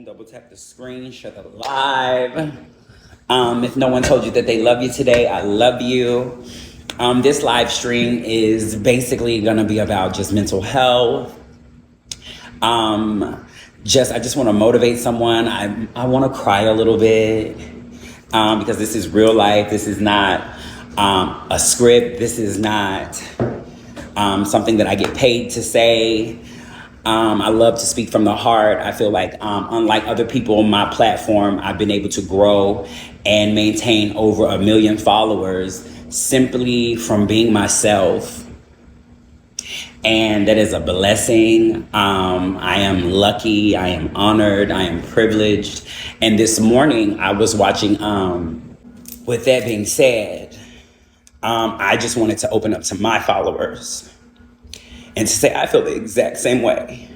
Double tap the screen, share the live. If no one told you that they love you today, I love you. This live stream is basically gonna be about just mental health. I just want to motivate someone. I want to cry a little bit because this is real life. This is not a script. This is not something that I get paid to say. I love to speak from the heart. I feel like, unlike other people on my platform, I've been able to grow and maintain over 1 million followers simply from being myself. And that is a blessing. I am lucky. I am honored. I am privileged. And this morning I was watching, with that being said, I just wanted to open up to my followers and to say I feel the exact same way.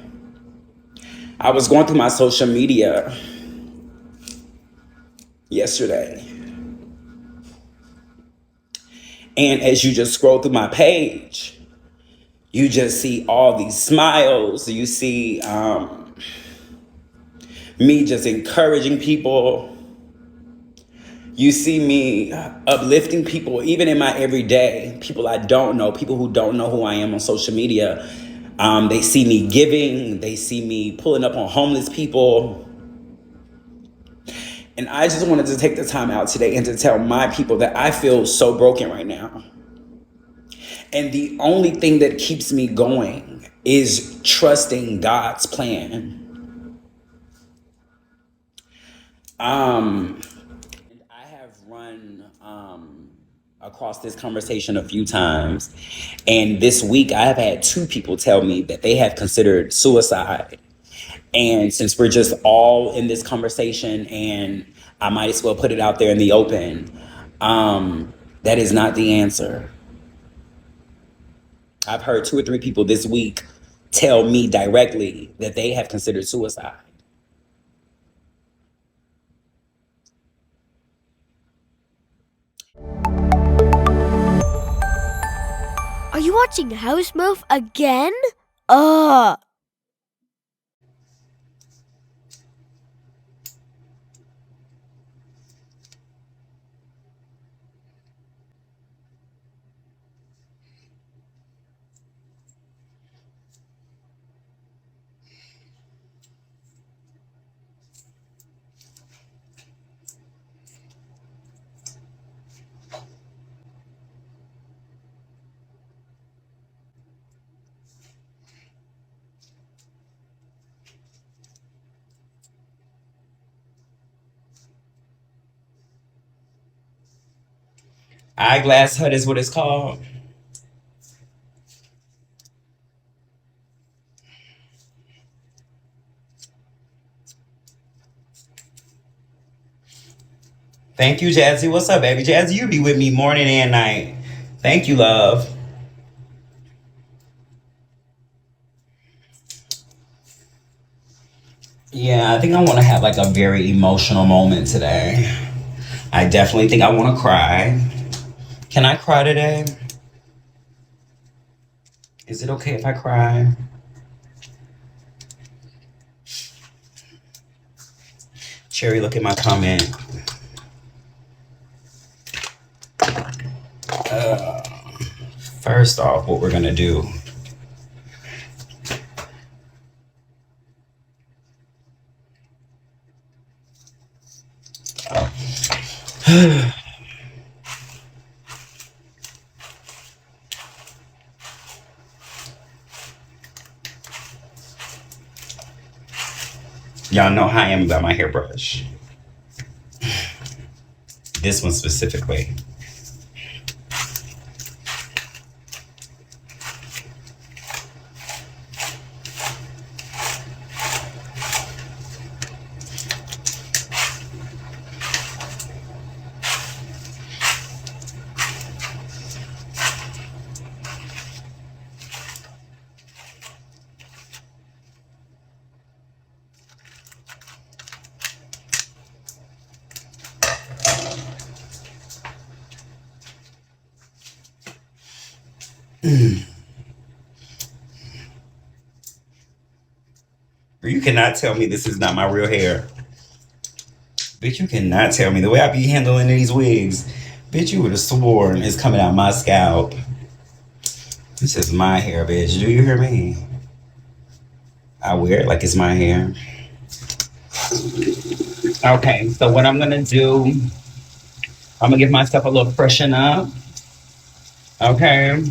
I was going through my social media yesterday, and as you just scroll through my page, you just see all these smiles. You see me just encouraging people. You see me uplifting people, even in my everyday, people I don't know, people who don't know who I am on social media. They see me giving, they see me pulling up on homeless people. And I just wanted to take the time out today and to tell my people that I feel so broken right now. And the only thing that keeps me going is trusting God's plan. I have run across this conversation a few times. And this week I have had 2 people tell me that they have considered suicide. And since we're just all in this conversation, and I might as well put it out there in the open, that is not the answer. I've heard 2 or 3 people this week tell me directly that they have considered suicide. Are you watching House Move again? Ugh. Eyeglass Hut is what it's called. Thank you, Jazzy. What's up, baby? Jazzy, you be with me morning and night. Thank you, love. Yeah, I think I want to have like a very emotional moment today. I definitely think I want to cry. Can I cry today? Is it okay if I cry? Cherry, look at my comment. First off, what we're going to do. Y'all know how I am about my hairbrush. This one specifically. you cannot tell me this is not my real hair. Bitch, you cannot tell me the way I be handling these wigs. Bitch, you would have sworn it's coming out my scalp. This is my hair, bitch. Do you hear me? I wear it like it's my hair. Okay, so what I'm gonna do, I'm gonna give myself a little freshen up. Okay.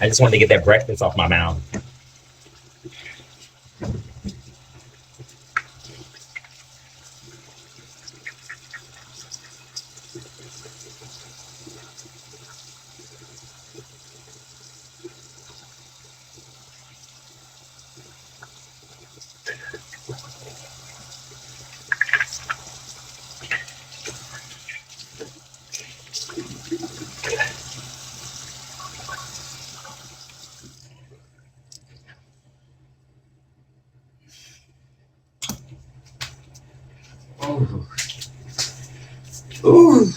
I just wanted to get that breakfast off my mouth. Ooh. Ooh.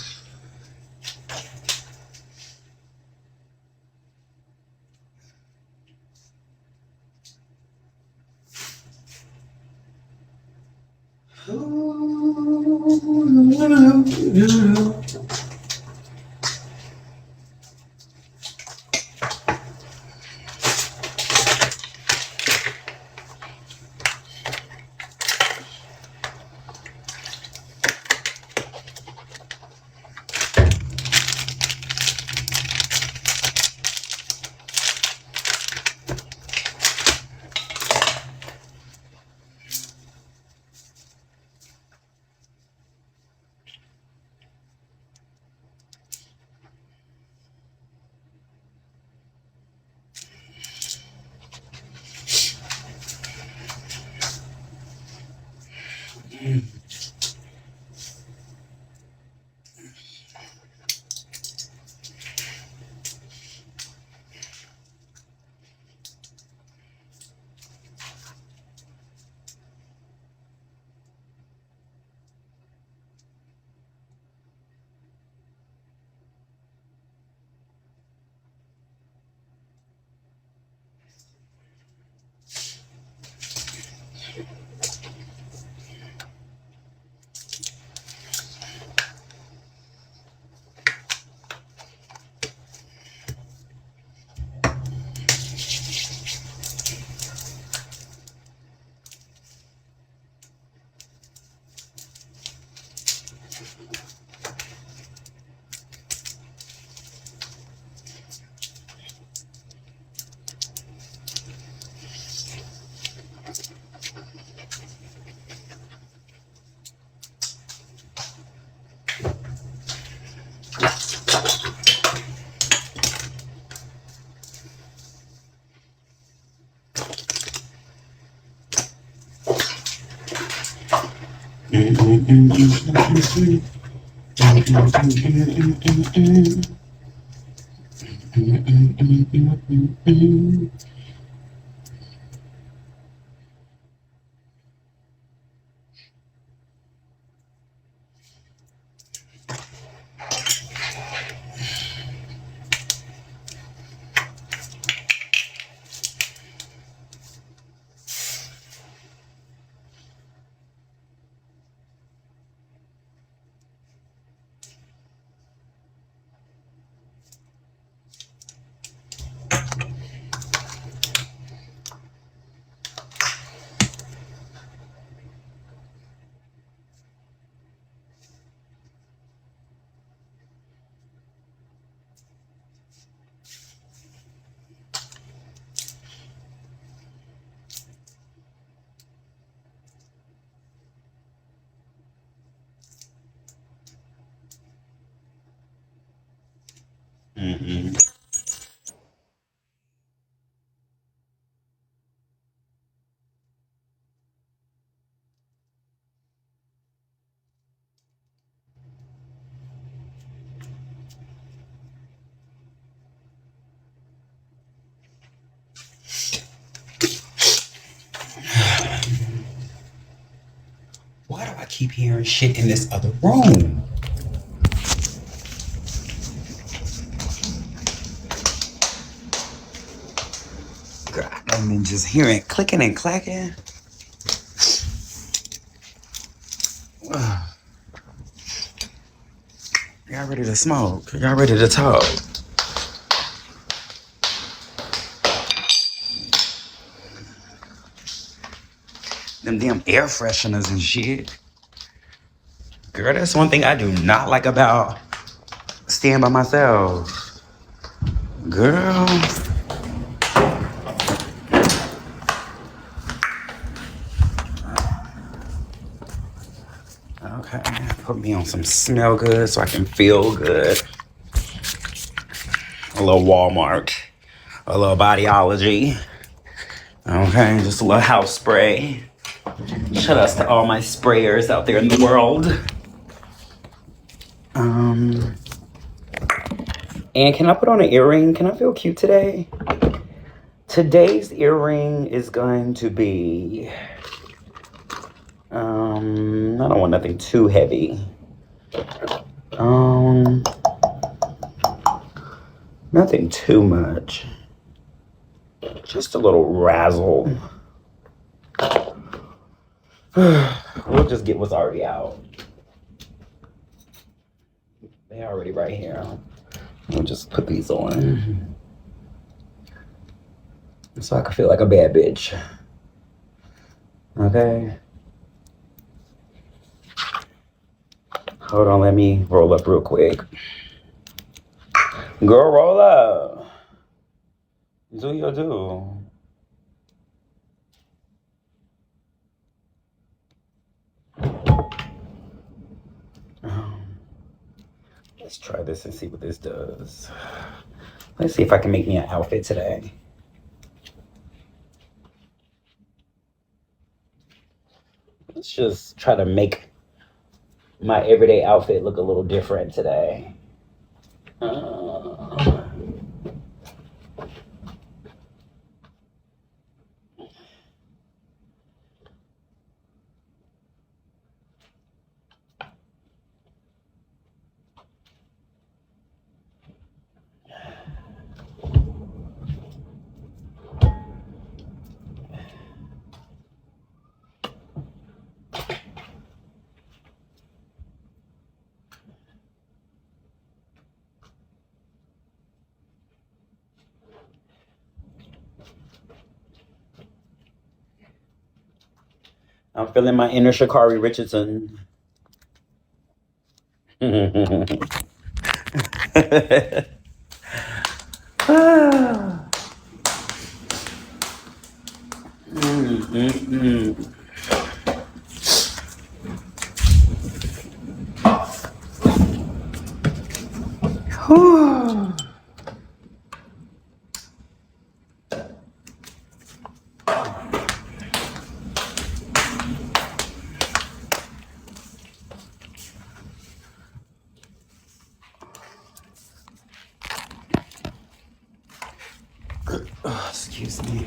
Why do I keep hearing shit in this other room? Girl, I've been just hearing clicking and clacking. Y'all ready to smoke? Y'all ready to talk? Them damn air fresheners and shit. Girl, that's one thing I do not like about staying by myself. Girl. Okay, put me on some smell good so I can feel good. A little Walmart. A little Bodyology. Okay, just a little house spray. Shout outs to all my sprayers out there in the world. And can I put on an earring? Can I feel cute today? Today's earring is going to be, I don't want nothing too heavy. Nothing too much. Just a little razzle. We'll just get what's already out. They're already right here. We'll just put these on. So I can feel like a bad bitch. Okay. Hold on, let me roll up real quick. Girl, roll up. Do your do. Let's try this and see what this does. Let's see if I can make me an outfit today. Let's just try to make my everyday outfit look a little different today. I'm feeling my inner Sha'Carri Richardson. Excuse me.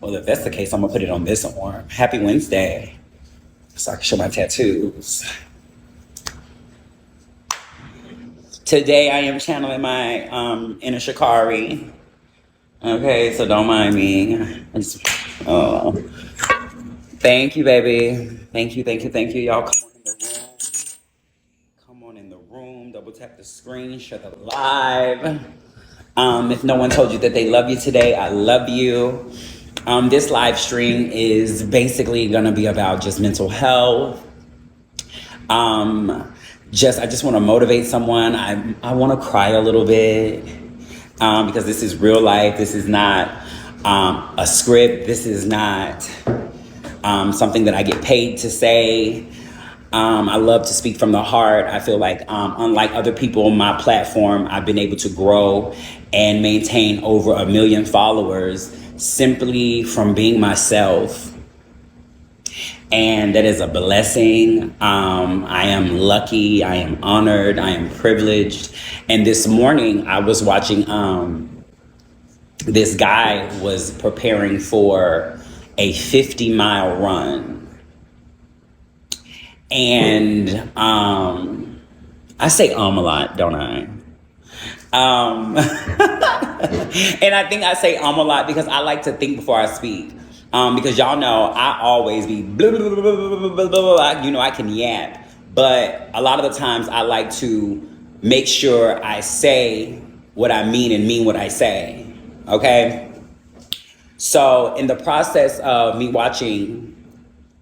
Well, if that's the case, I'm gonna put it on this arm. Happy Wednesday. So I can show my tattoos. Today I am channeling my inner Shikari. Okay, so don't mind me. Oh, thank you, baby. Thank you, thank you, thank you. Y'all come on in the room. Come on in the room. Double tap the screen. Share the live. If no one told you that they love you today, I love you. This live stream is basically gonna be about just mental health. I just want to motivate someone. I want to cry a little bit because this is real life. This is not a script. This is not something that I get paid to say. I love to speak from the heart. I feel like unlike other people on my platform, I've been able to grow and maintain over 1 million followers simply from being myself. And that is a blessing. I am lucky. I am honored. I am privileged. And this morning I was watching, this guy was preparing for a 50-mile run. And I say a lot, don't I? And I think I say a lot because I like to think before I speak. Because y'all know I always be blah, blah, blah, blah, blah, blah, blah. You know, I can yap. But a lot of the times I like to make sure I say what I mean and mean what I say. Okay? So in the process of me watching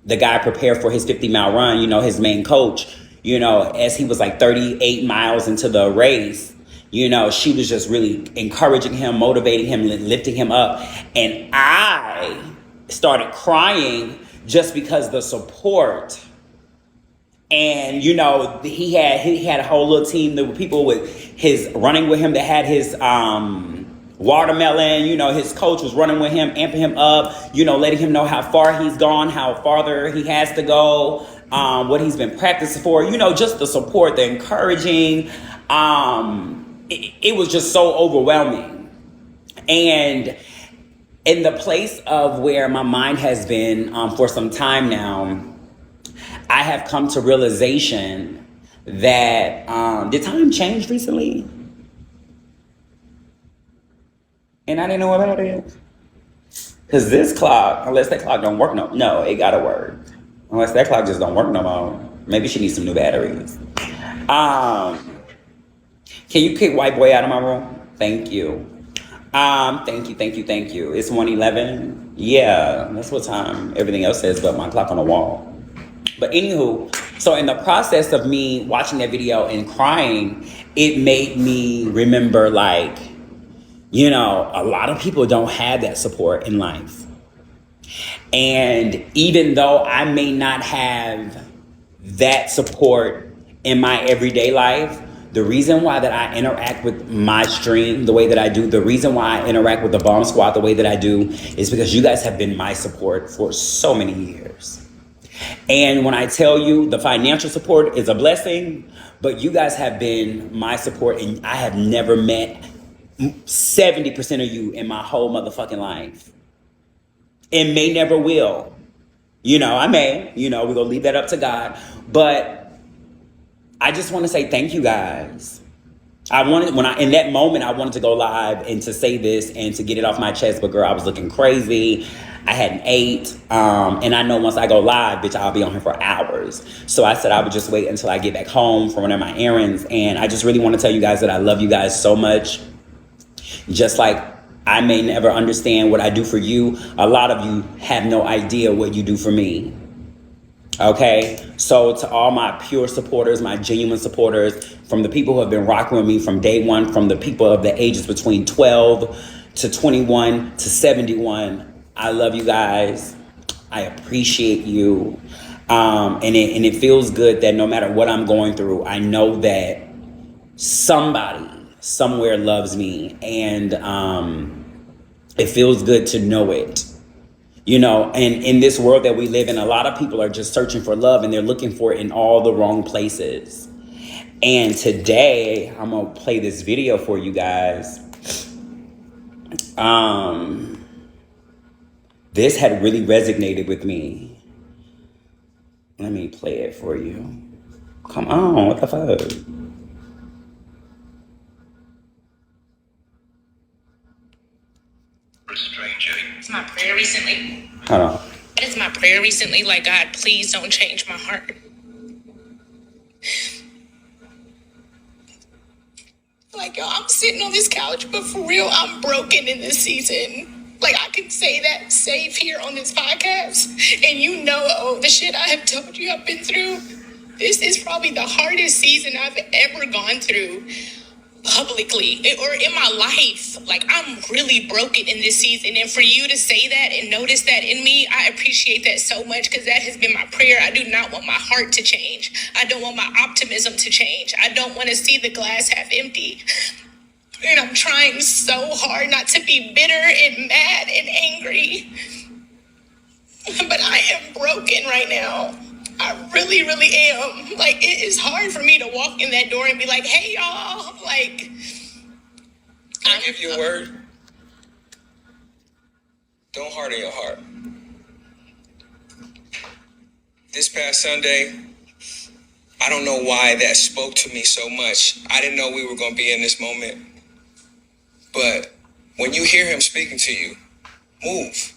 the guy prepare for his 50-mile run, you know, his main coach, you know, as he was like 38 miles into the race, you know, she was just really encouraging him, motivating him, lifting him up. And I started crying just because the support. And, you know, he had a whole little team. There were people with his running with him that had his watermelon. You know, his coach was running with him, amping him up, you know, letting him know how far he's gone, how farther he has to go, what he's been practicing for, you know, just the support, the encouraging. It was just so overwhelming. And in the place of where my mind has been for some time now, I have come to realization that did time change recently? And I didn't know about it. Because this clock, unless that clock don't work no, it gotta work. Unless that clock just don't work no more. Maybe she needs some new batteries. Can you kick white boy out of my room? Thank you. Thank you. It's 1:11. Yeah, that's what time everything else says but my clock on the wall. But anywho, so in the process of me watching that video and crying, it made me remember, like, you know, a lot of people don't have that support in life. And even though I may not have that support in my everyday life, the reason why that I interact with my stream the way that I do, the reason why I interact with the Bomb Squad the way that I do is because you guys have been my support for so many years. And when I tell you the financial support is a blessing, but you guys have been my support, and I have never met 70% of you in my whole motherfucking life. And may never will. You know, I may, you know, we're gonna leave that up to God. But I just want to say thank you guys. In that moment, I wanted to go live and to say this and to get it off my chest. But girl, I was looking crazy. I hadn't ate. And I know once I go live, bitch, I'll be on here for hours. So I said I would just wait until I get back home from one of my errands. And I just really want to tell you guys that I love you guys so much. Just like I may never understand what I do for you, a lot of you have no idea what you do for me. Okay, so to all my pure supporters, my genuine supporters, from the people who have been rocking with me from day one, from the people of the ages between 12 to 21 to 71, I love you guys. I appreciate you. And it feels good that no matter what I'm going through, I know that somebody somewhere loves me, and it feels good to know it. And in this world that we live in, a lot of people are just searching for love, and they're looking for it in all the wrong places. And today I'm gonna play this video for you guys. This had really resonated with me. Let me play it for you. Come on, what the fuck? It's my prayer recently. Hold on. It's my prayer recently, like, God, please don't change my heart. Like, yo, I'm sitting on this couch, but for real, I'm broken in this season. Like, I can say that safe here on this podcast, and the shit I have told you I've been through. This is probably the hardest season I've ever gone through publicly or in my life. Like, I'm really broken in this season, and for you to say that and notice that in me, I appreciate that so much, because that has been my prayer. I do not want my heart to change. I don't want my optimism to change. I don't want to see the glass half empty. And I'm trying so hard not to be bitter and mad and angry, but I am broken right now. I really, really am. Like, it is hard for me to walk in that door and be like, hey, y'all. Like, I give you a word. Don't harden your heart. This past Sunday, I don't know why that spoke to me so much. I didn't know we were going to be in this moment. But when you hear him speaking to you, move.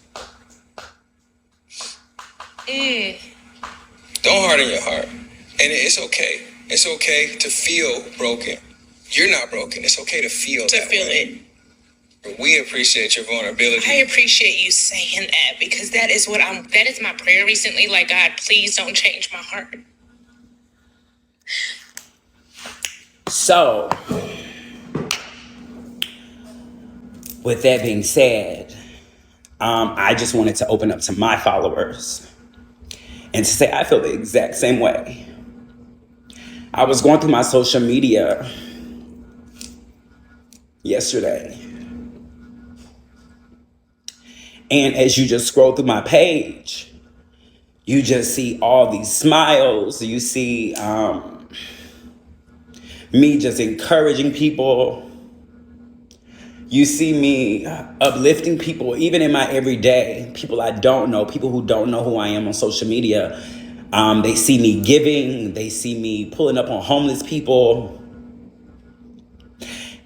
Don't harden your heart. And it's okay. It's okay to feel broken. You're not broken. It's okay to feel that way. It. We appreciate your vulnerability. I appreciate you saying that, because that is my prayer recently. Like, God, please don't change my heart. So, with that being said, I just wanted to open up to my followers and to say I feel the exact same way. I was going through my social media yesterday, and as you just scroll through my page, you just see all these smiles. You see me just encouraging people. You see me uplifting people, even in my everyday, people I don't know, people who don't know who I am on social media. They see me giving, they see me pulling up on homeless people.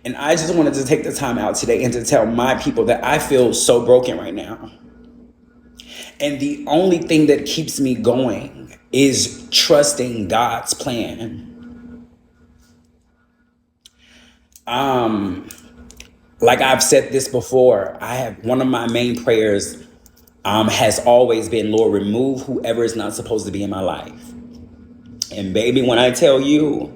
And I just wanted to take the time out today and to tell my people that I feel so broken right now. And the only thing that keeps me going is trusting God's plan. Like I've said this before, one of my main prayers has always been, Lord, remove whoever is not supposed to be in my life. And baby, when I tell you,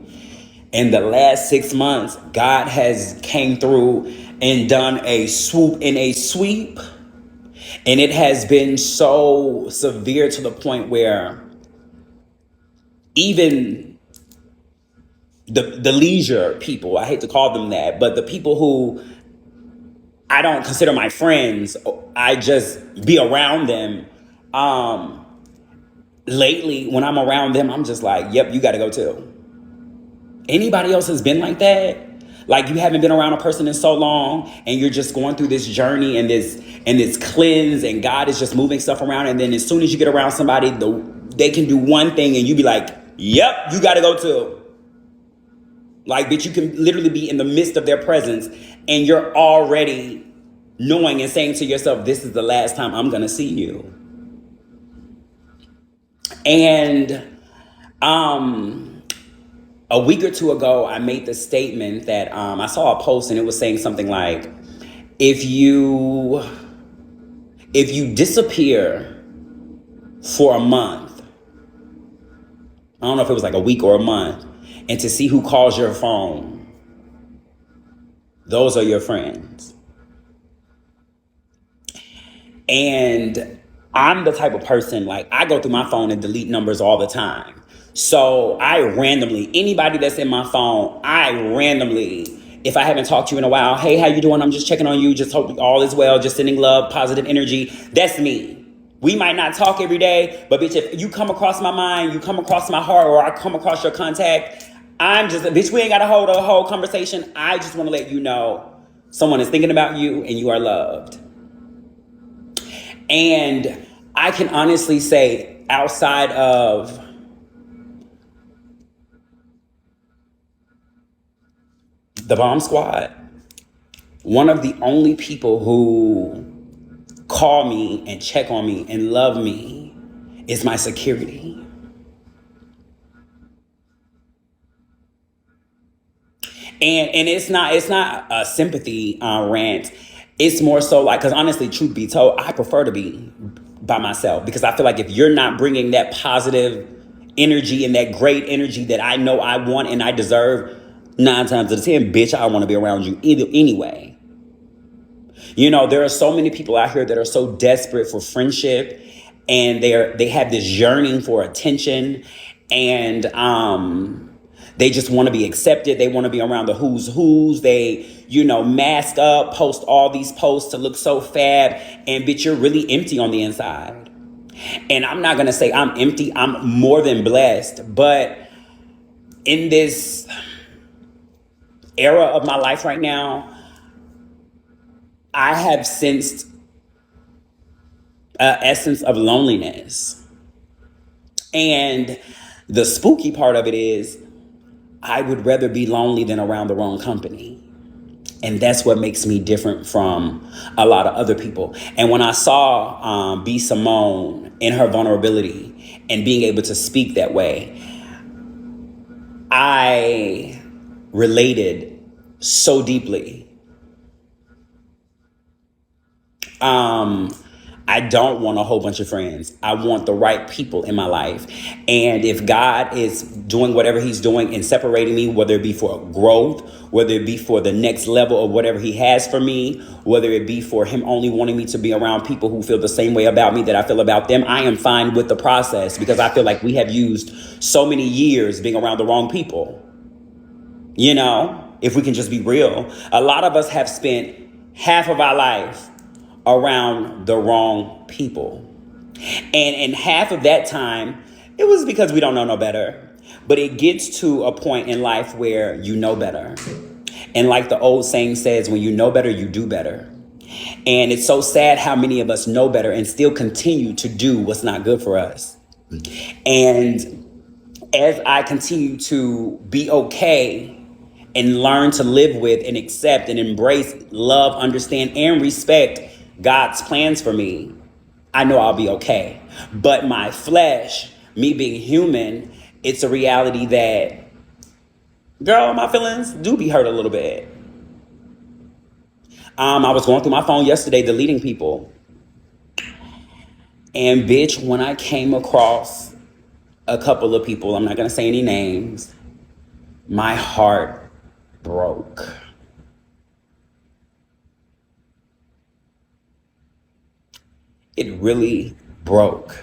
in the last 6 months, God has came through and done a swoop and a sweep. And it has been so severe to the point where even the leisure people, I hate to call them that, but the people who I don't consider my friends, I just be around them. Lately, when I'm around them, I'm just like, yep, you got to go too. Anybody else has been like that? Like, you haven't been around a person in so long and you're just going through this journey and this cleanse, and God is just moving stuff around. And then as soon as you get around somebody, they can do one thing and you be like, yep, you got to go too. Like, bitch, you can literally be in the midst of their presence and you're already knowing and saying to yourself, this is the last time I'm going to see you. And a week or two ago, I made the statement that I saw a post and it was saying something like, if you disappear for a month, I don't know if it was like a week or a month, and to see who calls your phone, those are your friends. And I'm the type of person, like, I go through my phone and delete numbers all the time. So I randomly, anybody that's in my phone, I randomly if I haven't talked to you in a while, hey, how you doing? I'm just checking on you. Just hope all is well. Just sending love, positive energy. That's me. We might not talk every day, but bitch, if you come across my mind, you come across my heart, or I come across your contact, I'm just, bitch, we ain't got to hold a whole conversation. I just want to let you know someone is thinking about you and you are loved. And I can honestly say, outside of the Bomb Squad, one of the only people who call me and check on me and love me is my security. And it's not a sympathy rant. It's more so like, because honestly, truth be told, I prefer to be by myself, because I feel like if you're not bringing that positive energy and that great energy that I know I want and I deserve, 9 times out of 10, bitch, I want to be around you either anyway. You know, there are so many people out here that are so desperate for friendship, and they have this yearning for attention, and they just want to be accepted. They want to be around the who's. They, mask up, post all these posts to look so fab, and bitch, you're really empty on the inside. And I'm not going to say I'm empty. I'm more than blessed. But in this era of my life right now, I have sensed an essence of loneliness. And the spooky part of it is, I would rather be lonely than around the wrong company. And that's what makes me different from a lot of other people. And when I saw B. Simone in her vulnerability and being able to speak that way, I related so deeply. I don't want a whole bunch of friends. I want the right people in my life. And if God is doing whatever he's doing and separating me, whether it be for growth, whether it be for the next level of whatever he has for me, whether it be for him only wanting me to be around people who feel the same way about me that I feel about them, I am fine with the process, because I feel like we have used so many years being around the wrong people. If we can just be real, a lot of us have spent half of our life around the wrong people. And in half of that time, it was because we don't know no better. But it gets to a point in life where you know better. And like the old saying says, when you know better, you do better. And it's so sad how many of us know better and still continue to do what's not good for us. And as I continue to be okay and learn to live with and accept and embrace, love, understand, and respect God's plans for me, I know I'll be okay. But my flesh, me being human, it's a reality that, girl, my feelings do be hurt a little bit. I was going through my phone yesterday, deleting people. And bitch, when I came across a couple of people, I'm not going to say any names, my heart broke. It really broke.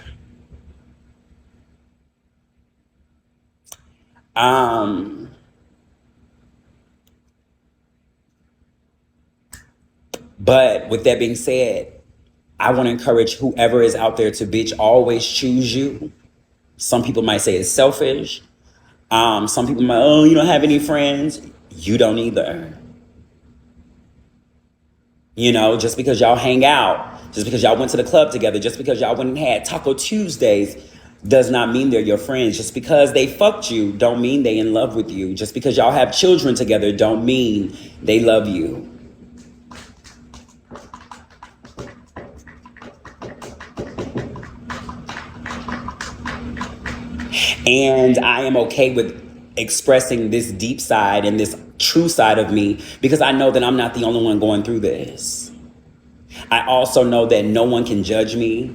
But with that being said, I want to encourage whoever is out there to, bitch, always choose you. Some people might say it's selfish. Some people might, oh, you don't have any friends. You don't either. Just because y'all hang out, just because y'all went to the club together, just because y'all went and had Taco Tuesdays, does not mean they're your friends. Just because they fucked you, don't mean they in love with you. Just because y'all have children together, don't mean they love you. And I am okay with expressing this deep side and this true side of me, because I know that I'm not the only one going through this. I also know that no one can judge me.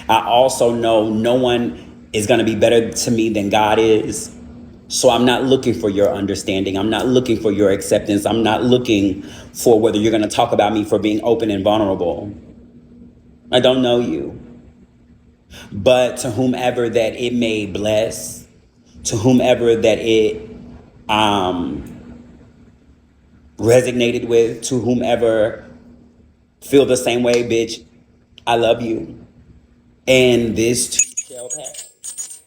I also know no one is going to be better to me than God is. So I'm not looking for your understanding. I'm not looking for your acceptance. I'm not looking for whether you're going to talk about me for being open and vulnerable. I don't know you. But to whomever that it may bless, to whomever that it resonated with, to whomever feel the same way, bitch, I love you. And this too shall pass.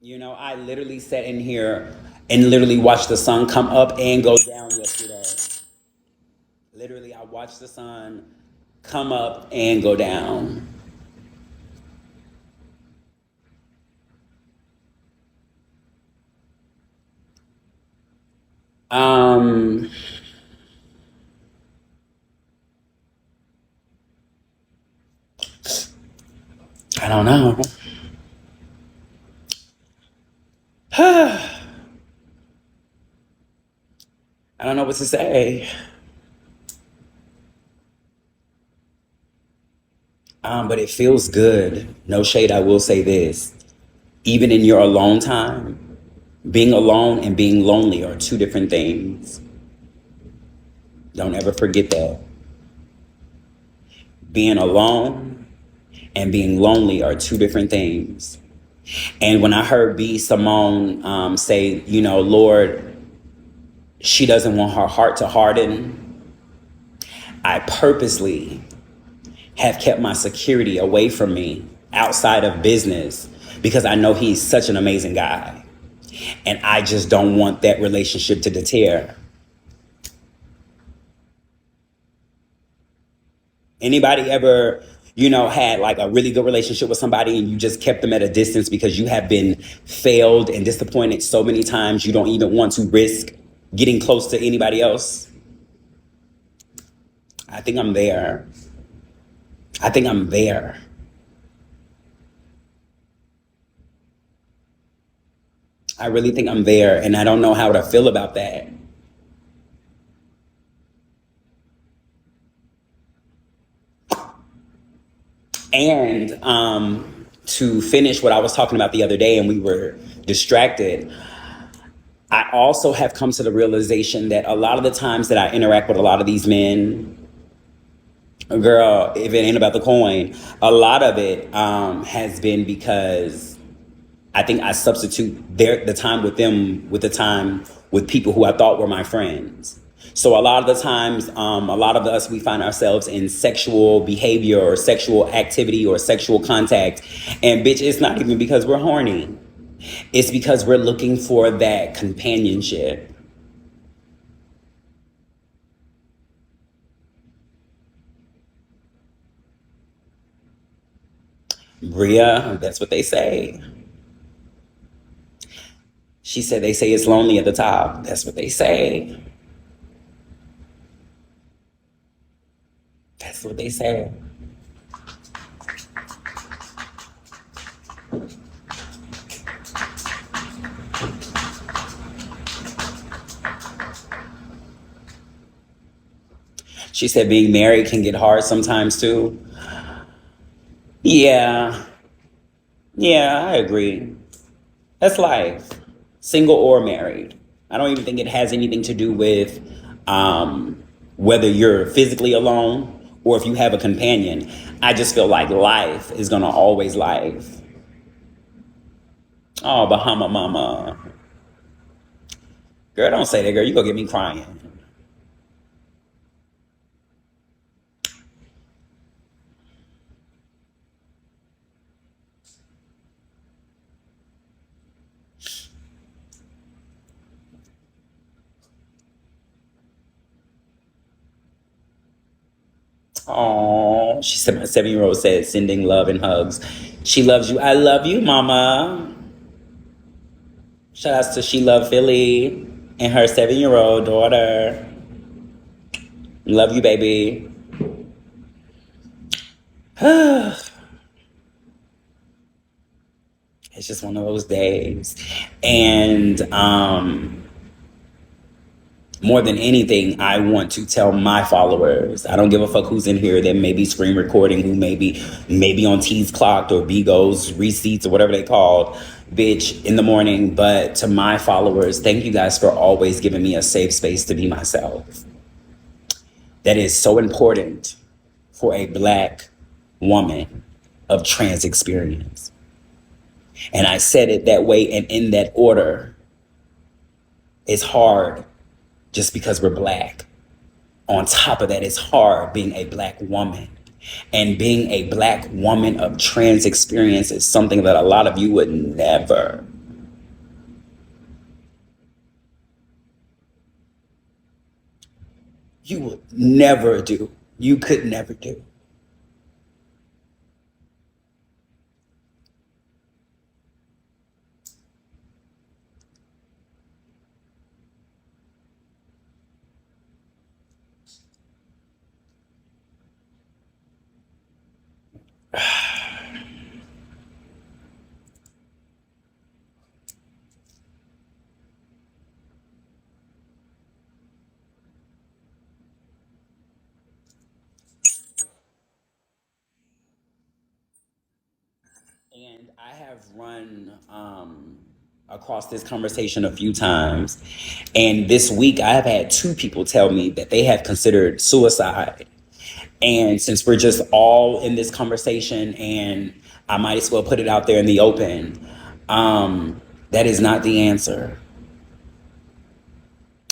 You know, I literally sat in here and literally watched the sun come up and go down yesterday. Literally, I watched the sun come up and go down. Um, I don't know. I don't know what to say. But it feels good. No shade, I will say this. Even in your alone time, being alone and being lonely are two different things. Don't ever forget that. Being alone and being lonely are two different things. And when I heard B. Simone say, you know, Lord, she doesn't want her heart to harden, I purposely have kept my security away from me outside of business because I know he's such an amazing guy. And I just don't want that relationship to deter. Anybody ever, you know, had like a really good relationship with somebody and you just kept them at a distance because you have been failed and disappointed so many times you don't even want to risk getting close to anybody else? I think I'm there. I think I'm there. I really think I'm there, and I don't know how to feel about that. And to finish what I was talking about the other day, and we were distracted, I also have come to the realization that a lot of the times that I interact with a lot of these men, girl, if it ain't about the coin, a lot of it has been because I think I substitute the time with them with the time with people who I thought were my friends. So a lot of the times, a lot of us, we find ourselves in sexual behavior or sexual activity or sexual contact. And bitch, it's not even because we're horny. It's because we're looking for that companionship. Bria, that's what they say. She said they say it's lonely at the top. That's what they say. That's what they say. She said being married can get hard sometimes too. Yeah. Yeah, I agree. That's life. Single or married. I don't even think it has anything to do with whether you're physically alone or if you have a companion. I just feel like life is gonna always life. Oh, Bahama Mama. Girl, don't say that, girl. You gonna get me crying. Oh, she said my 7-year-old said sending love and hugs. She loves you. I love you, Mama. Shout outs to She Love Philly and her 7-year-old daughter. Love you, baby. It's just one of those days. And more than anything, I want to tell my followers, I don't give a fuck who's in here that may be screen recording, who may be on T's Clocked or Bego's Receipts or whatever they called, bitch, in the morning. But to my followers, thank you guys for always giving me a safe space to be myself. That is so important for a Black woman of trans experience. And I said it that way and in that order It's hard just because we're Black. On top of that, it's hard being a Black woman. And being a Black woman of trans experience is something that a lot of you would never. You would never do. You could never do. And I have run across this conversation a few times. And this week, I have had two people tell me that they have considered suicide. And since we're just all in this conversation, and I might as well put it out there in the open, that is not the answer.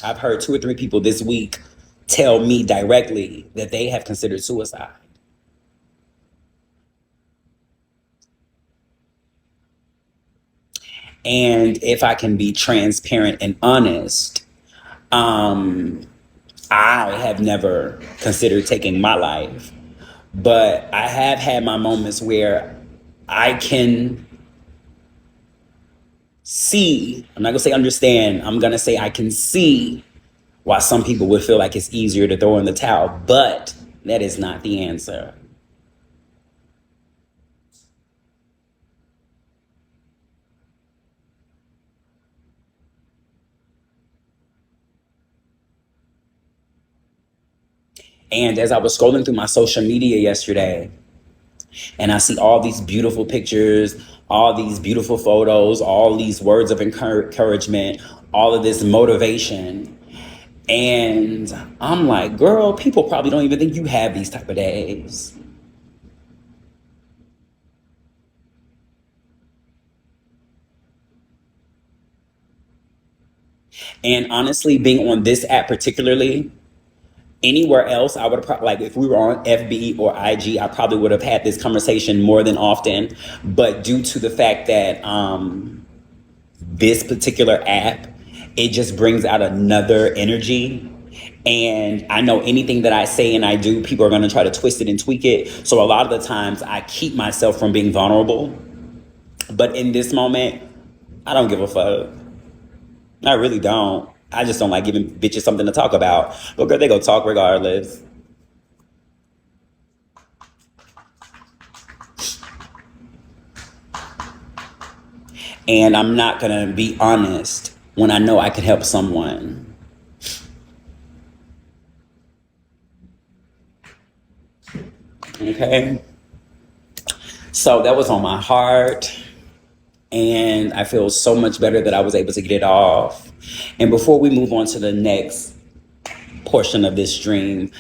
I've heard 2 or 3 people this week tell me directly that they have considered suicide. And if I can be transparent and honest, I have never considered taking my life, but I have had my moments where I can see, I'm not gonna say understand, I'm gonna say I can see why some people would feel like it's easier to throw in the towel, but that is not the answer. And as I was scrolling through my social media yesterday, and I see all these beautiful pictures, all these beautiful photos, all these words of encouragement, all of this motivation. And I'm like, girl, people probably don't even think you have these type of days. And honestly, being on this app particularly, anywhere else, I would have probably, like if we were on FB or IG, I probably would have had this conversation more than often. But due to the fact that this particular app, it just brings out another energy. And I know anything that I say and I do, people are going to try to twist it and tweak it. So a lot of the times I keep myself from being vulnerable. But in this moment, I don't give a fuck. I really don't. I just don't like giving bitches something to talk about. But girl, they go talk regardless. And I'm not going to be honest when I know I could help someone. Okay? So that was on my heart. And I feel so much better that I was able to get it off. And before we move on to the next portion of this stream,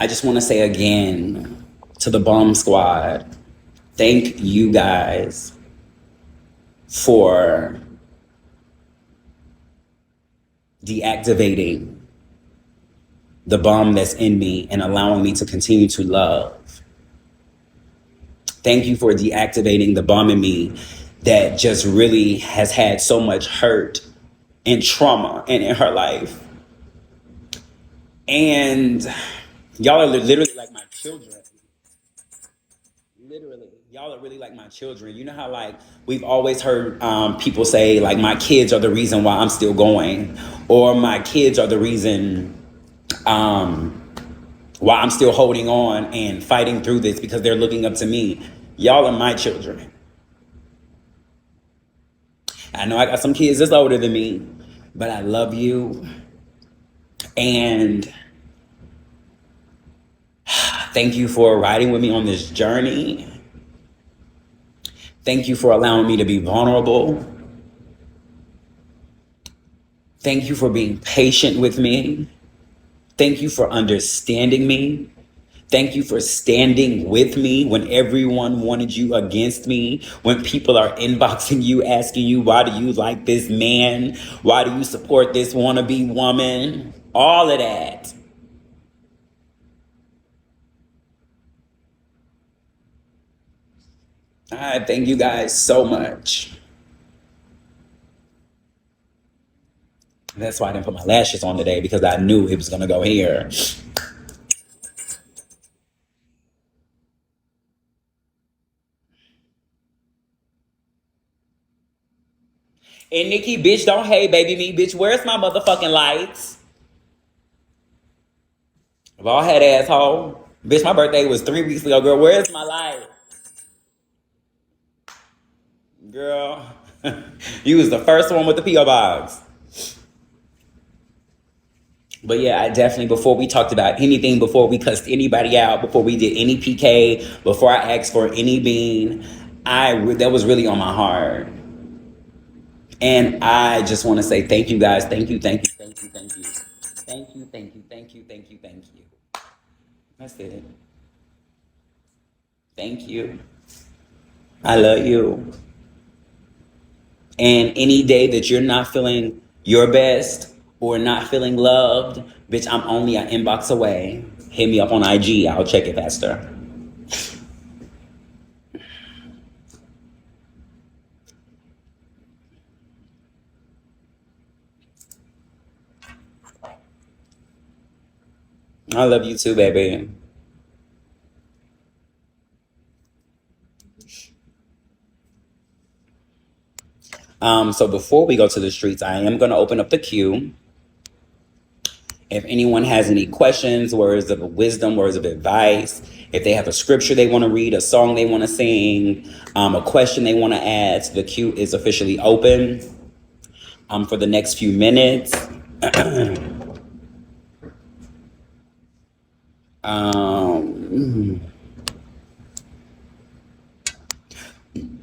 I just want to say again to the Bomb Squad, thank you guys for deactivating the bomb that's in me and allowing me to continue to love. Thank you for deactivating the bomb in me that just really has had so much hurt and trauma in her life. And y'all are literally like my children. Literally, y'all are really like my children. You know how like we've always heard people say like my kids are the reason why I'm still going, or my kids are the reason why I'm still holding on and fighting through this because they're looking up to me. Y'all are my children. I know I got some kids that's older than me, but I love you. And thank you for riding with me on this journey. Thank you for allowing me to be vulnerable. Thank you for being patient with me. Thank you for understanding me. Thank you for standing with me when everyone wanted you against me. When people are inboxing you, asking you, why do you like this man? Why do you support this wannabe woman? All of that. I thank you guys so much. That's why I didn't put my lashes on today, because I knew it was going to go here. And Nikki, bitch, don't hate baby me, bitch. Where's my motherfucking lights? Bald head asshole. Bitch, my birthday was 3 weeks ago, girl. Where's my light? Girl, you was the first one with the P.O. box. But yeah, I definitely, before we talked about anything, before we cussed anybody out, before we did any PK, before I asked for any bean, that was really on my heart. And I just want to say thank you guys. Thank you, thank you, thank you, thank you. Thank you, thank you, thank you, thank you, thank you. That's it. Thank you. I love you. And any day that you're not feeling your best or not feeling loved, bitch, I'm only an inbox away. Hit me up on IG. I'll check it faster. I love you too, baby. So before we go to the streets, I am going to open up the queue. If anyone has any questions, words of wisdom, words of advice, if they have a scripture they want to read, a song they want to sing, a question they want to ask, the queue is officially open for the next few minutes.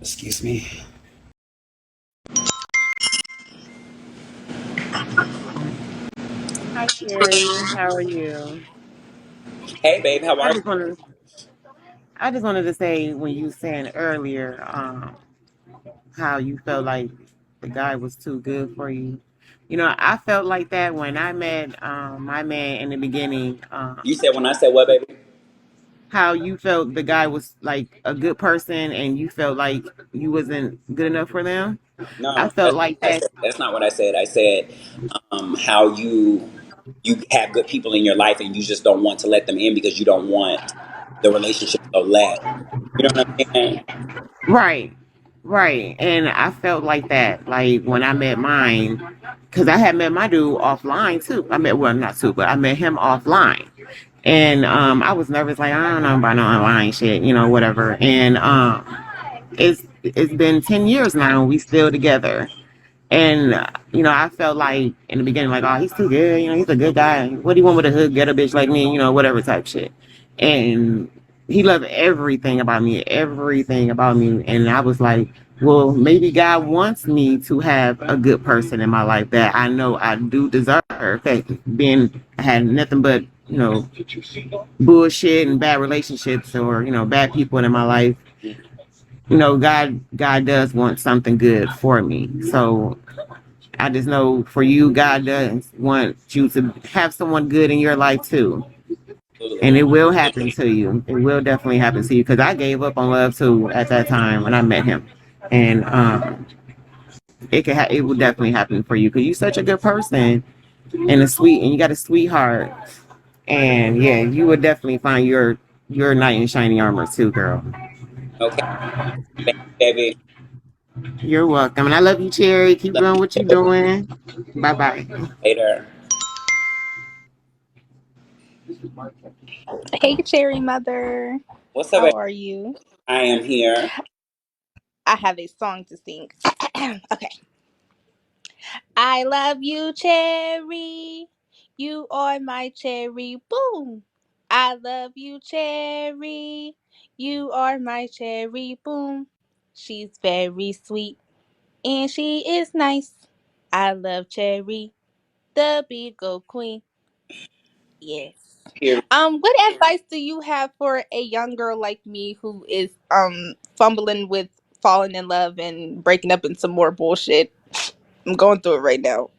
Excuse me. Hi, Sherry. How are you? Hey, babe, how I are just wanted, I just wanted to say when you saying earlier, how you felt like the guy was too good for you. You know, I felt like that when I met my man in the beginning. you? You said when I said what, baby? How you felt the guy was like a good person, and you felt like you wasn't good enough for them. I No, felt that's not like what I that. said. That's not what I said. I said how you have good people in your life and you just don't want to let them in because you don't want the relationship to last. You know what I'm saying? Right, right. And I felt like that, like when I met mine, because I had met my dude offline too. I met, well, not too, but I met him offline. And I was nervous, like, I don't know about no online shit, you know, whatever. And it's been 10 years now, and we still together. And you know, I felt like in the beginning, like, oh, he's too good. You know, he's a good guy. What do you want with a hood, get a bitch like me? You know, whatever type shit. And he loved everything about me. And I was like, well, maybe God wants me to have a good person in my life that I know I do deserve. Okay, being I had nothing but, you know, bullshit and bad relationships, or you know, bad people in my life. You know, God does want something good for me. So I just know for you, God does want you to have someone good in your life too. And Absolutely. it will happen to you. It will definitely happen to you. Because I gave up on love too at that time when I met him. And it will definitely happen for you. Because you're such a good person and and you got a sweetheart. And yeah, you would definitely find your knight in shining armor too, girl. Okay. Thank you, baby. You're welcome. And I love you, Cherry. Keep Love doing you what you're too. doing. Bye bye. Later. Hey, Cherry Mother. What's up, How baby? are you? I am here. I have a song to sing. Okay. I love you, Cherry. You are my cherry. Boom. I love you, Cherry. You are my cherry. Boom. She's very sweet and she is nice. I love Cherry, the Beagle Queen. Yes. Period. What advice do you have for a young girl like me who is fumbling with falling in love and breaking up in some more bullshit? I'm going through it right now.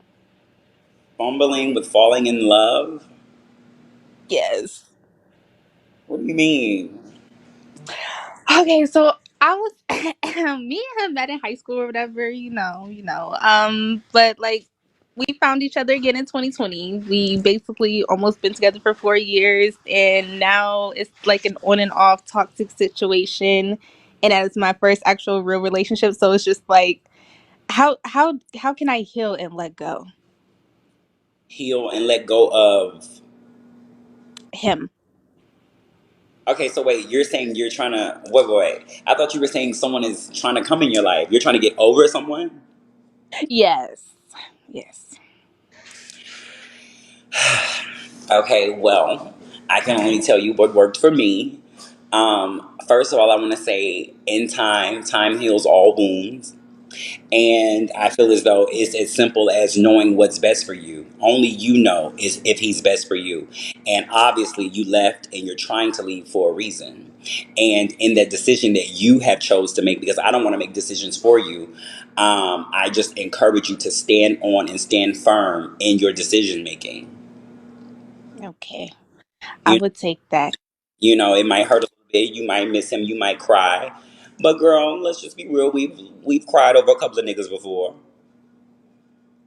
Fumbling with falling in love? Yes. What do you mean? Okay, so I was me and him met in high school or whatever, but like we found each other again in 2020. We basically almost been together for 4 years, and now it's like an on and off toxic situation. And that is my first actual real relationship, so it's just like how can I heal and let go Heal and let go of. him? Okay, so wait, you're saying you're trying to. Wait. I thought you were saying someone is trying to come in your life. You're trying to get over someone? Yes, yes. Okay, well, I can only tell you what worked for me. First of all, I want to say in time heals all wounds. And I feel as though it's as simple as knowing what's best for you. Only you know is if he's best for you. And obviously you left and you're trying to leave for a reason. And in that decision that you have chose to make, because I don't want to make decisions for you, I just encourage you to stand on and stand firm in your decision making. Okay, I You, would take that. you know, it might hurt a little bit. You might miss him. You might cry. But girl, let's just be real. We've cried over a couple of niggas before.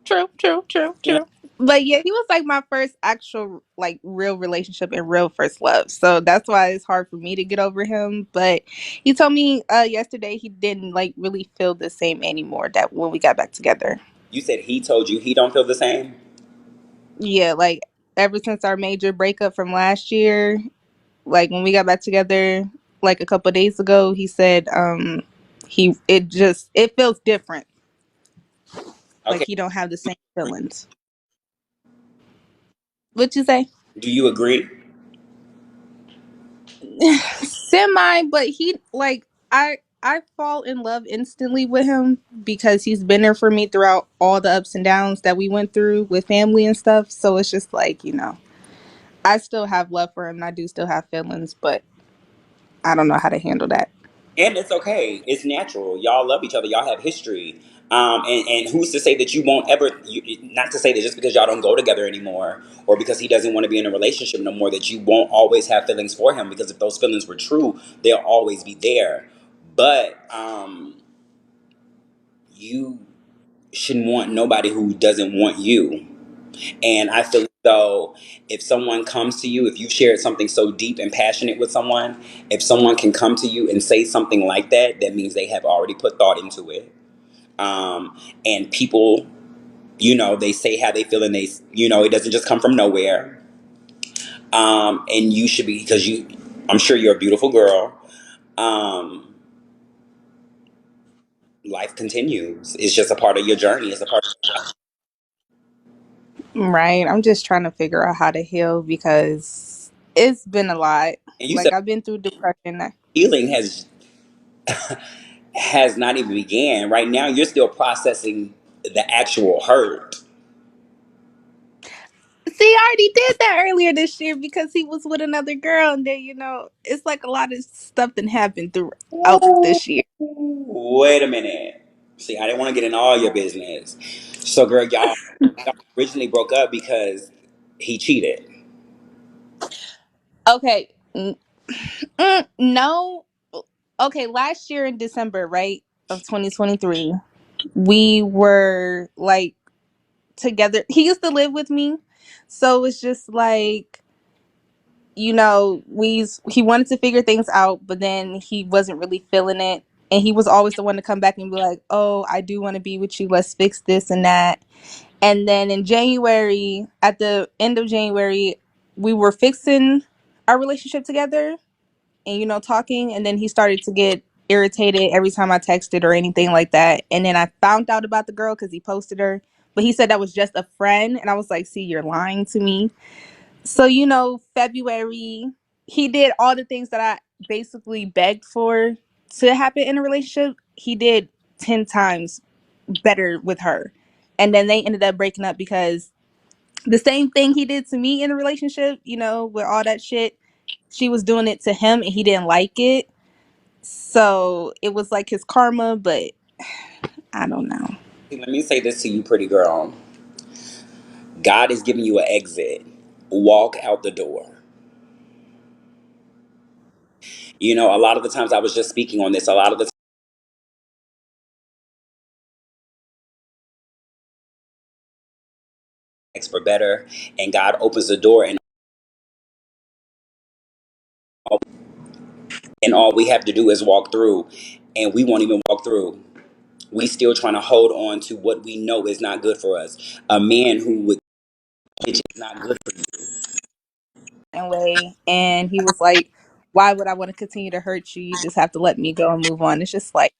True, true, true, You know, true. But yeah, he was like my first actual like real relationship and real first love. So that's why it's hard for me to get over him. But he told me yesterday he didn't like really feel the same anymore that when we got back together. you said he told you he don't feel the same. Yeah, like ever since our major breakup from last year, like when we got back together like a couple of days ago, he said it feels different. Like Okay. he don't have the same feelings. What you say? Do you agree? Semi, but he like I fall in love instantly with him because he's been there for me throughout all the ups and downs that we went through with family and stuff. So it's just like, I still have love for him and I do still have feelings, but I don't know how to handle that. And it's okay. It's natural. Y'all love each other. Y'all have history. And who's to say that you won't ever, not to say that just because y'all don't go together anymore or because he doesn't want to be in a relationship no more, that you won't always have feelings for him, because if those feelings were true, they'll always be there. But you shouldn't want nobody who doesn't want you. And I feel as though if someone comes to you, if you've shared something so deep and passionate with someone, if someone can come to you and say something like that, that means they have already put thought into it. And people, they say how they feel, and it doesn't just come from nowhere. And you should be, because I'm sure you're a beautiful girl. Um, Life continues. It's just a part of your journey. It's a part of your life. Right. I'm just trying to figure out how to heal because it's been a lot. And you said Like I've been through depression. healing has not even began. Right now, you're still processing the actual hurt. See, I already did that earlier this year because he was with another girl, and then it's like a lot of stuff that happened throughout Ooh, this year. wait a minute. See, I didn't want to get in all your business. So, girl, y'all originally broke up because he cheated. Okay, no, okay. Last year in December, right of 2023, we were like together. He used to live with me, so it's just like he wanted to figure things out, but then he wasn't really feeling it. And he was always the one to come back and be like, "Oh, I do want to be with you. Let's fix this and that." And then in January, at the end of January, we were fixing our relationship together and talking. And then he started to get irritated every time I texted or anything like that. And then I found out about the girl because he posted her, but he said that was just a friend. And I was like, "See, you're lying to me." So, February, he did all the things that I basically begged for to happen in a relationship. He did 10 times better with her. And then they ended up breaking up because The same thing he did to me in a relationship, you know, with all that shit. She was doing it to him and he didn't like it. So it was like his karma, but I don't know. Let me say this to you, pretty girl. God is giving you an exit. Walk out the door. You know, a lot of the times I was just speaking on this. A lot of the times for better, and God opens the door, and all we have to do is walk through, and we won't even walk through. We still trying to hold on to what we know is not good for us. A man who would is not good for you. And way, and he was like, why would I want to continue to hurt you? You just have to let me go and move on. It's just like,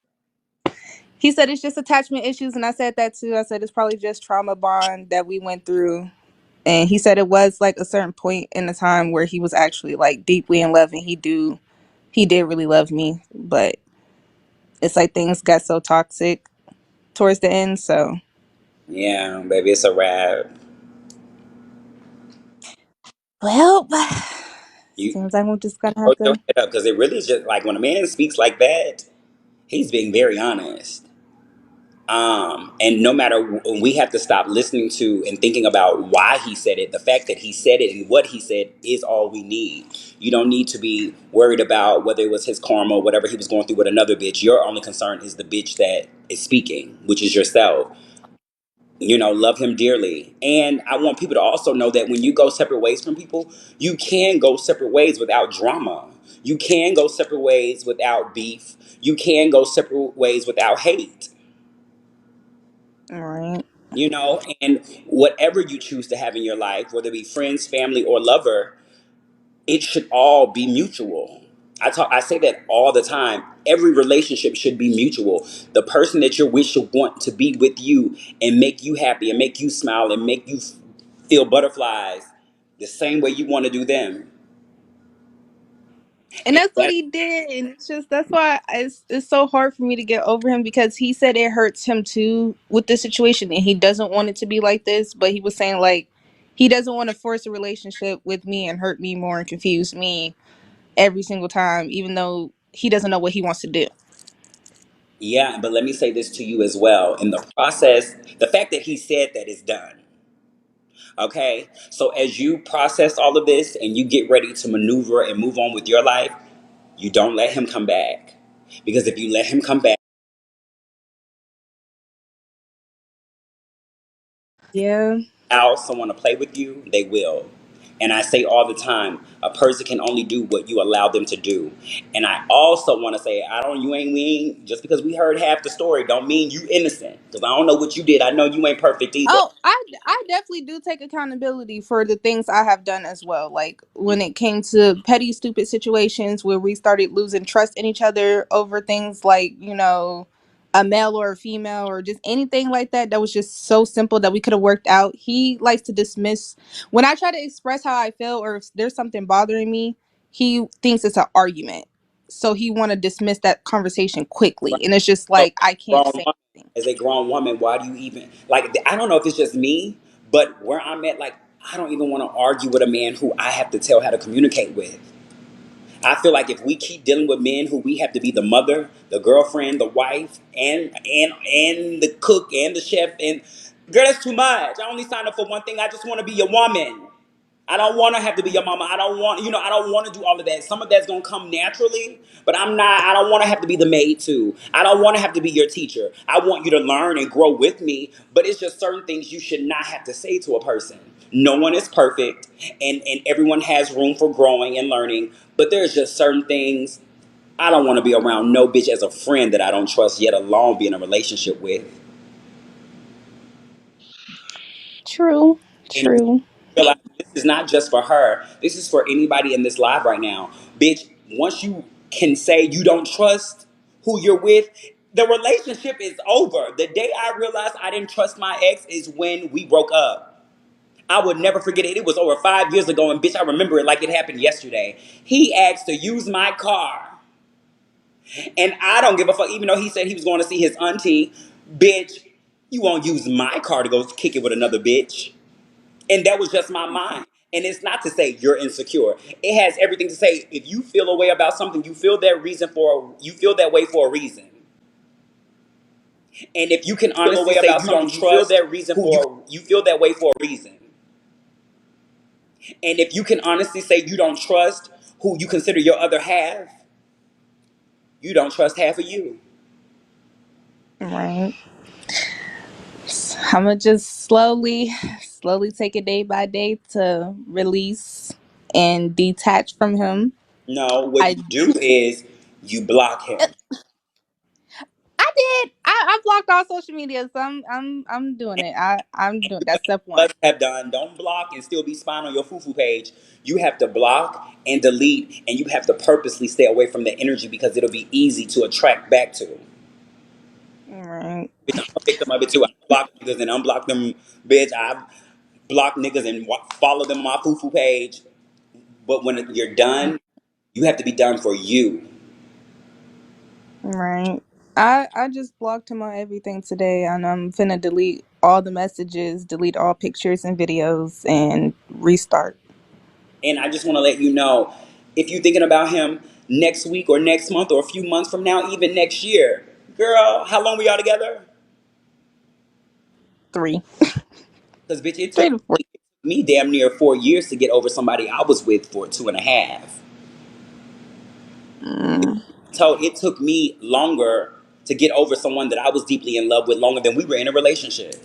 he said it's just attachment issues, and I said that too. I said it's probably just trauma bond that we went through. And he said it was like a certain point in the time where he was actually like deeply in love, and he did really love me, but it's like things got so toxic towards the end. So Yeah, baby, it's a wrap. well, You seems like we're just gonna have hold your to. head up because it really is just like when a man speaks like that, he's being very honest. And no matter, we have to stop listening to and thinking about why he said it. The fact that he said it and what he said is all we need. You don't need to be worried about whether it was his karma or whatever he was going through with another bitch. Your only concern is the bitch that is speaking, which is yourself. You know, love him dearly. And I want people to also know that when you go separate ways from people, you can go separate ways without drama. You can go separate ways without beef. You can go separate ways without hate. All right. You know, and whatever you choose to have in your life, whether it be friends, family, or lover, it should all be mutual. I say that all the time. Every relationship should be mutual. The person that you're with should want to be with you and make you happy and make you smile and make you feel butterflies the same way you want to do them. And And that's what that, he did. And it's just that's why it's so hard for me to get over him, because he said it hurts him too with this situation, and he doesn't want it to be like this. But he was saying like he doesn't want to force a relationship with me and hurt me more and confuse me every single time, even though he doesn't know what he wants to do. yeah, but let me say this to you as well. In the process, the fact that he said that is done. Okay? So as you process all of this and you get ready to maneuver and move on with your life, you don't let him come back. Because if you let him come back, Yeah. allow someone to play with you, they will. And I say all the time, a person can only do what you allow them to do. And I also want to say, we ain't, just because we heard half the story, don't mean you innocent. Because I don't know what you did. I know you ain't perfect either. Oh, I definitely do take accountability for the things I have done as well. Like when it came to petty, stupid situations where we started losing trust in each other over things like, you know, a male or a female or just anything like that that was just so simple that we could have worked out. He likes to dismiss when I try to express how I feel or if there's something bothering me, he thinks it's an argument. So he want to dismiss that conversation quickly. And it's just So, like I can't say anything. as a grown woman, why do you even, like, I don't know if it's just me, but where I'm at, like, I don't even want to argue with a man who I have to tell how to communicate with. I feel like if we keep dealing with men who we have to be the mother, the girlfriend, the wife, and the cook and the chef, and girl, that's too much. I only signed up for one thing. I just want to be your woman. I don't want to have to be your mama. I don't want, I don't want to do all of that. Some of that's going to come naturally, but I don't want to have to be the maid too. I don't want to have to be your teacher. I want you to learn and grow with me, but it's just certain things you should not have to say to a person. No one is perfect, and everyone has room for growing and learning, but there's just certain things I don't want to be around no bitch as a friend that I don't trust, yet alone be in a relationship with. True. And True. realize this is not just for her. This is for anybody in this live right now. Bitch, once you can say you don't trust who you're with, the relationship is over. The day I realized I didn't trust my ex is when we broke up. I would never forget it. It was over 5 years ago, and bitch, I remember it like it happened yesterday. He asked to use my car, and I don't give a fuck, even though he said he was going to see his auntie. Bitch, you won't use my car to go kick it with another bitch. And that was just my mind. And it's not to say you're insecure. It has everything to say if you feel a way about something, you feel that way for a reason. And if you can Feel a honestly way say about you don't something, you feel trust that reason who for. you feel that way for a reason. And if you can honestly say you don't trust who you consider your other half, you don't trust half of you. Right. I'm gonna just slowly take it day by day to release and detach from him. No, what I you do is you block him. I did. I blocked all social media, so I'm doing it. I'm doing that's step one. Must have done. Don't block and still be spying on your foo page. You have to block and delete, and you have to purposely stay away from the energy because it'll be easy to attract back to. Right. Bitch, I'm a victim of it too. I block niggas and unblock them, bitch. I block niggas and follow them on my foo page. But when you're done, you have to be done for you. Right. I just blocked him on everything today, and I'm finna delete all the messages, delete all pictures and videos, and restart. And I just want to let you know, if you're thinking about him next week or next month or a few months from now, even next year, girl, how long we all together? Three, Because bitch, three to four. it took me damn near 4 years to get over somebody I was with for 2.5. Mm, So it took me longer to get over someone that I was deeply in love with, longer than we were in a relationship.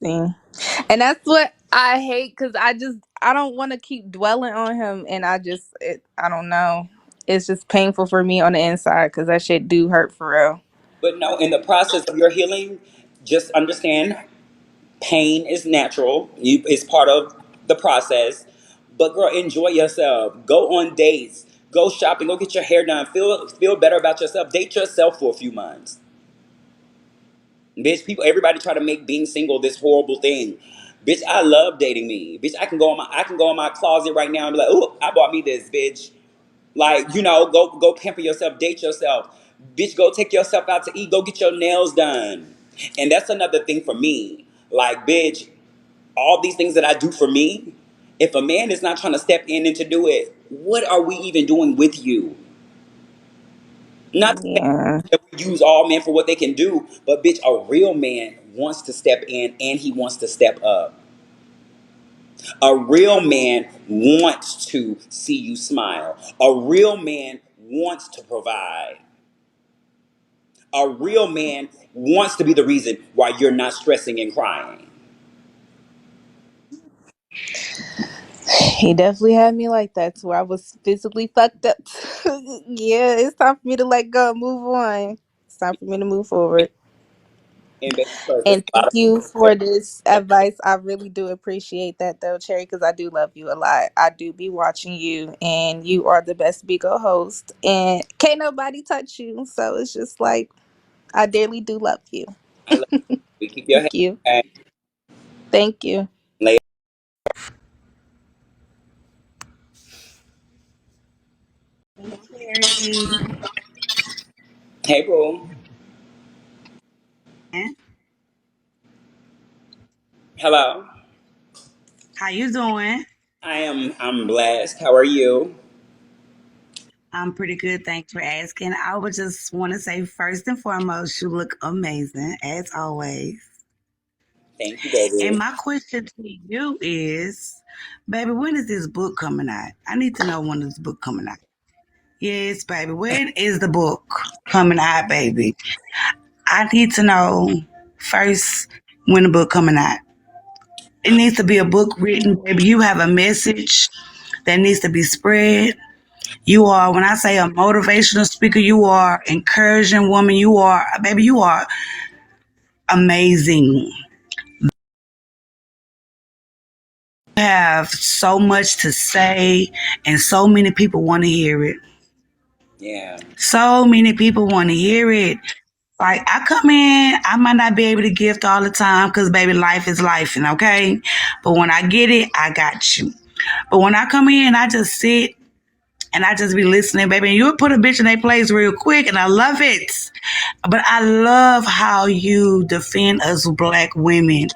see, and that's what I hate because I don't want to keep dwelling on him, and I don't know. It's just painful for me on the inside because that shit do hurt for real. But no, in the process of your healing, just understand pain is natural. It's part of the process. But girl, enjoy yourself. Go on dates. Go shopping. Go get your hair done. Feel better about yourself. Date yourself for a few months. Bitch, everybody try to make being single this horrible thing. Bitch, I love dating me. Bitch, I can go in my closet right now and be like, "Ooh, I bought me this, bitch." Like, go pamper yourself, date yourself. Bitch, go take yourself out to eat. Go get your nails done. And that's another thing for me. Like, bitch, all these things that I do for me, if a man is not trying to step in and to do it, what are we even doing with you? Not to say Yeah, that we use all men for what they can do, but bitch, a real man wants to step in and he wants to step up. A real man wants to see you smile. A real man wants to provide. A real man wants to be the reason why you're not stressing and crying. he definitely had me like that, to where I was physically fucked up. Yeah, it's time for me to let go, and move on. It's time for me to move forward. And baby, because there's And a lot thank of you for this advice. I really do appreciate that, though, Cherry, because I do love you a lot. I do be watching you, and you are the best Bigo host. And can't nobody touch you. So it's just like, I dearly do love you. I love you. Keep your head Thank you. back. Thank you. Lay. Terry. Hey, boo. Hello. How you doing? I'm blessed. How are you? I'm pretty good. Thanks for asking. I would just want to say first and foremost, you look amazing as always. Thank you, And baby. my question to you is, baby, when is this book coming out? I need to know when this book coming out. Yes, baby. When is the book coming out, baby? I need to know first when the book coming out. It needs to be a book written, baby. You have a message that needs to be spread. You are, when I say a motivational speaker, you are encouraging woman. You are, baby, you are amazing. You have so much to say, and so many people want to hear it. Yeah. So many people want to hear it. Like, I come in, I might not be able to gift all the time because, baby, life is life, and okay? But when I get it, I got you. But when I come in, I just sit and I just be listening, baby. And you'll put a bitch in their place real quick, and I love it. But I love how you defend us black women.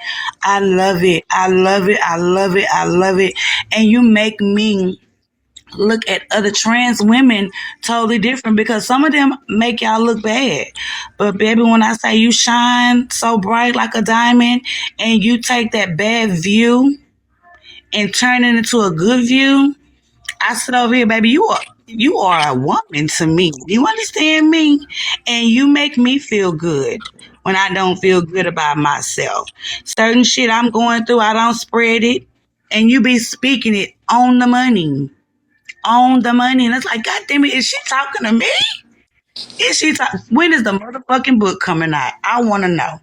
I love it. I love it. I love it. I love it. And you make me look at other trans women totally different because some of them make y'all look bad. But baby, when I say you shine so bright like a diamond and you take that bad view and turn it into a good view, I sit over here, baby. You are a woman to me. You understand me? And you make me feel good when I don't feel good about myself. Certain shit I'm going through, I don't spread it. And you be speaking it on the money. On the money. And it's like, God damn it, is she talking to me? Is she talking? When is the motherfucking book coming out? I want to know.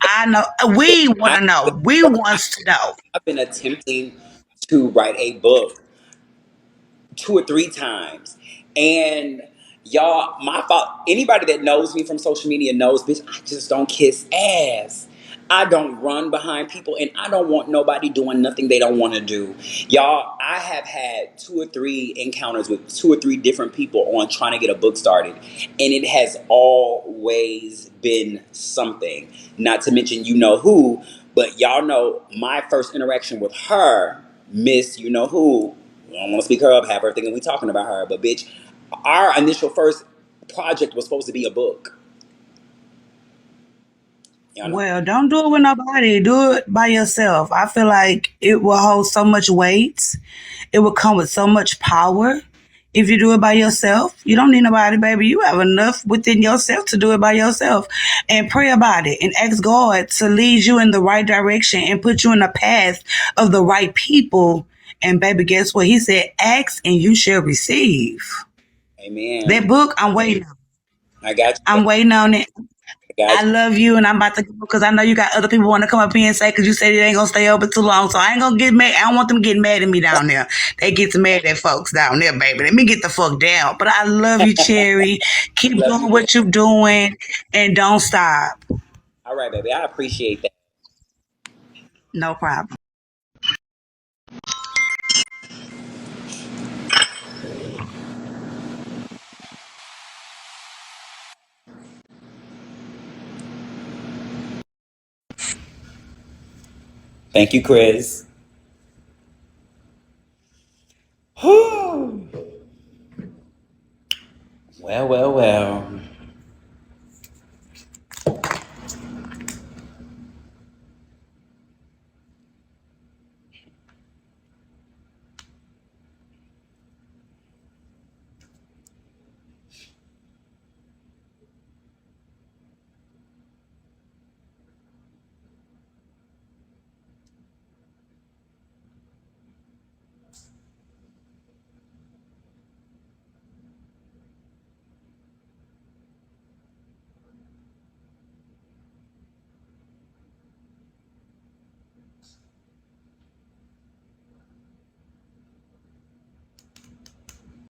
I know. We want I, to know. We wants to know. I've been attempting to write a book 2 or 3 times. And y'all, my fault. Anybody that knows me from social media knows, bitch, I just don't kiss ass. I don't run behind people, and I don't want nobody doing nothing they don't want to do. Y'all, I have had 2 or 3 encounters with 2 or 3 different people on trying to get a book started, and it has always been something. Not to mention, you know who, but y'all know my first interaction with her, Miss, you know who. I don't want to speak her up, have her thinking we talking about her, but bitch, our initial first project was supposed to be a book. Y'all know. Well, don't do it with nobody. Do it by yourself. I feel like it will hold so much weight. It will come with so much power. If you do it by yourself, you don't need nobody, baby. You have enough within yourself to do it by yourself. And pray about it and ask God to lead you in the right direction and put you in the path of the right people. And baby, guess what? He said, ask and you shall receive. That Amen. book, I'm waiting. I got you. I'm waiting on it. I got I you. love you, and I'm about to go because I know you got other people want to come up here and say because you said it ain't gonna stay open too long. So I ain't gonna get mad. I don't want them getting mad at me down there. They get mad at folks down there, baby. Let me get the fuck down. But I love you, Cherry. Keep Love you, doing baby. what you're doing, and don't stop. All right, baby. I appreciate that. No problem. Thank you, Chris. Well, well,